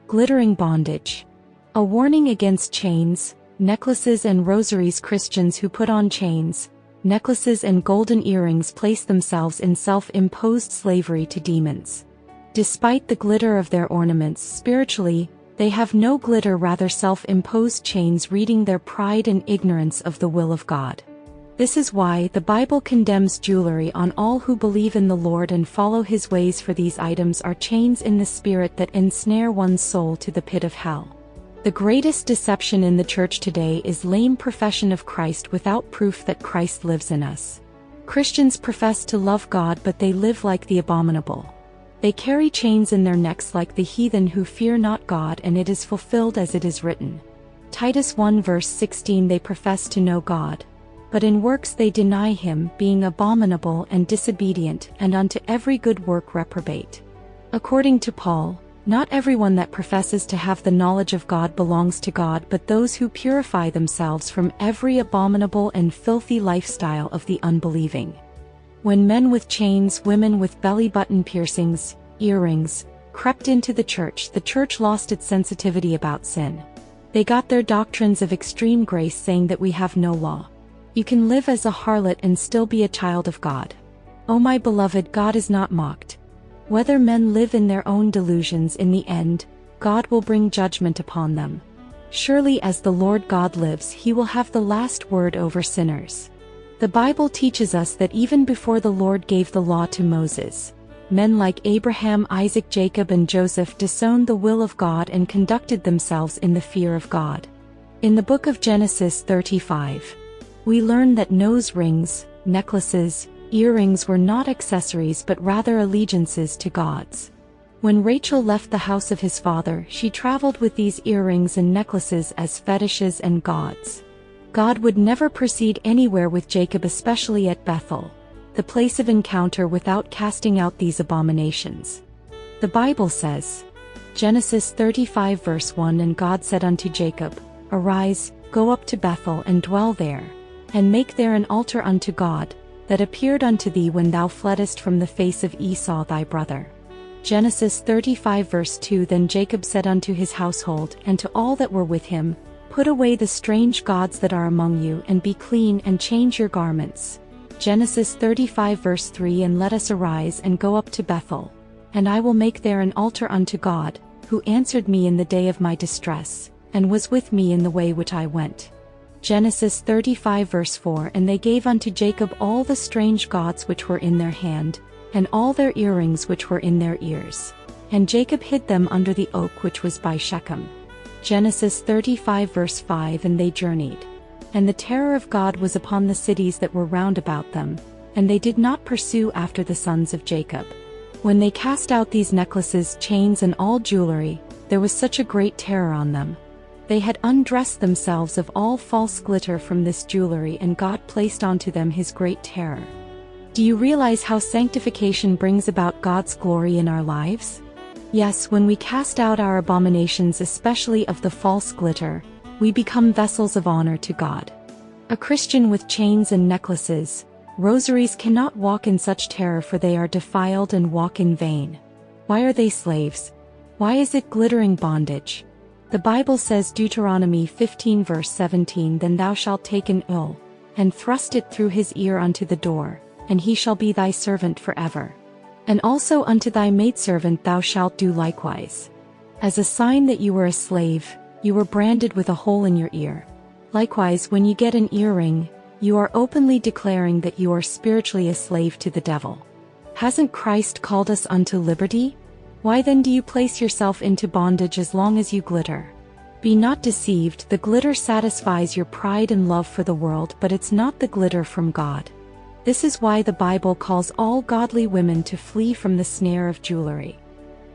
Glittering bondage. A warning against chains, necklaces and rosaries. Christians who put on chains, necklaces and golden earrings place themselves in self-imposed slavery to demons. Despite the glitter of their ornaments spiritually, they have no glitter, rather self-imposed chains reading their pride and ignorance of the will of God. This is why the Bible condemns jewelry on all who believe in the Lord and follow His ways, for these items are chains in the spirit that ensnare one's soul to the pit of hell. The greatest deception in the church today is lame profession of Christ without proof that Christ lives in us. Christians profess to love God, but they live like the abominable. They carry chains in their necks like the heathen who fear not God, and it is fulfilled as it is written. Titus 1 verse 16. They profess to know God, but in works they deny Him, being abominable and disobedient, and unto every good work reprobate. According to Paul, not everyone that professes to have the knowledge of God belongs to God, but those who purify themselves from every abominable and filthy lifestyle of the unbelieving. When men with chains, women with belly button piercings, earrings, crept into the church lost its sensitivity about sin. They got their doctrines of extreme grace, saying that we have no law. You can live as a harlot and still be a child of God. O my beloved, God is not mocked. Whether men live in their own delusions, in the end, God will bring judgment upon them. Surely as the Lord God lives, He will have the last word over sinners. The Bible teaches us that even before the Lord gave the law to Moses, men like Abraham, Isaac, Jacob, and Joseph disowned the will of God and conducted themselves in the fear of God. In the book of Genesis 35, we learn that nose rings, necklaces, earrings were not accessories but rather allegiances to gods. When Rachel left the house of his father, she traveled with these earrings and necklaces as fetishes and gods. God would never proceed anywhere with Jacob, especially at Bethel, the place of encounter, without casting out these abominations. The Bible says, Genesis 35 verse 1, And God said unto Jacob, Arise, go up to Bethel, and dwell there, and make there an altar unto God, that appeared unto thee when thou fleddest from the face of Esau thy brother. Genesis 35 verse 2, Then Jacob said unto his household and to all that were with him, Put away the strange gods that are among you, and be clean, and change your garments. Genesis 35 verse 3, And let us arise and go up to Bethel, and I will make there an altar unto God, who answered me in the day of my distress, and was with me in the way which I went. Genesis 35 verse 4, And they gave unto Jacob all the strange gods which were in their hand, and all their earrings which were in their ears. And Jacob hid them under the oak which was by Shechem. Genesis 35 verse 5, And they journeyed. And the terror of God was upon the cities that were round about them, and they did not pursue after the sons of Jacob. When they cast out these necklaces, chains, and all jewelry, there was such a great terror on them. They had undressed themselves of all false glitter from this jewelry, and God placed onto them His great terror. Do you realize how sanctification brings about God's glory in our lives? Yes, when we cast out our abominations, especially of the false glitter, we become vessels of honor to God. A Christian with chains and necklaces, rosaries cannot walk in such terror, for they are defiled and walk in vain. Why are they slaves? Why is it glittering bondage? The Bible says, Deuteronomy 15 verse 17, Then thou shalt take an awl, and thrust it through his ear unto the door, and he shall be thy servant forever. And also unto thy maidservant thou shalt do likewise. As a sign that you were a slave, you were branded with a hole in your ear. Likewise, when you get an earring, you are openly declaring that you are spiritually a slave to the devil. Hasn't Christ called us unto liberty? Why then do you place yourself into bondage as long as you glitter? Be not deceived, the glitter satisfies your pride and love for the world, but it's not the glitter from God. This is why the Bible calls all godly women to flee from the snare of jewelry.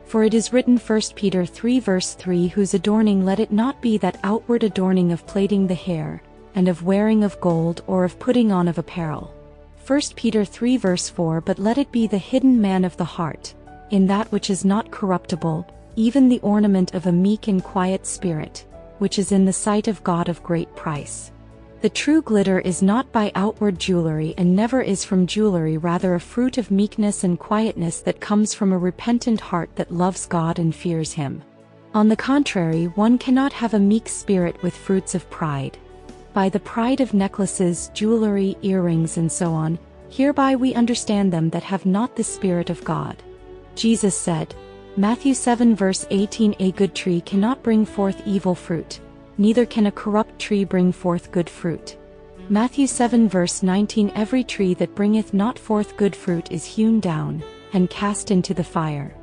For it is written, 1 Peter 3 verse 3, Whose adorning let it not be that outward adorning of plaiting the hair, and of wearing of gold, or of putting on of apparel. 1 Peter 3 verse 4, But let it be the hidden man of the heart, in that which is not corruptible, even the ornament of a meek and quiet spirit, which is in the sight of God of great price. The true glitter is not by outward jewelry, and never is from jewelry, rather a fruit of meekness and quietness that comes from a repentant heart that loves God and fears Him. On the contrary, one cannot have a meek spirit with fruits of pride. By the pride of necklaces, jewelry, earrings and so on, hereby we understand them that have not the Spirit of God. Jesus said, Matthew 7 verse 18, a good tree cannot bring forth evil fruit, neither can a corrupt tree bring forth good fruit. Matthew 7 verse 19, every tree that bringeth not forth good fruit is hewn down, and cast into the fire.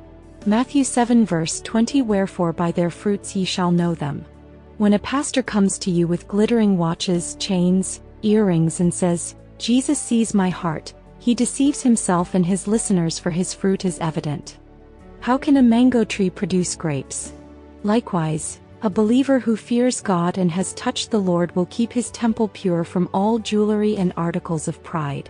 Matthew 7 verse 20, wherefore by their fruits ye shall know them. When a pastor comes to you with glittering watches, chains, earrings and says, Jesus sees my heart, he deceives himself and his listeners, for his fruit is evident. How can a mango tree produce grapes? Likewise, a believer who fears God and has touched the Lord will keep his temple pure from all jewelry and articles of pride.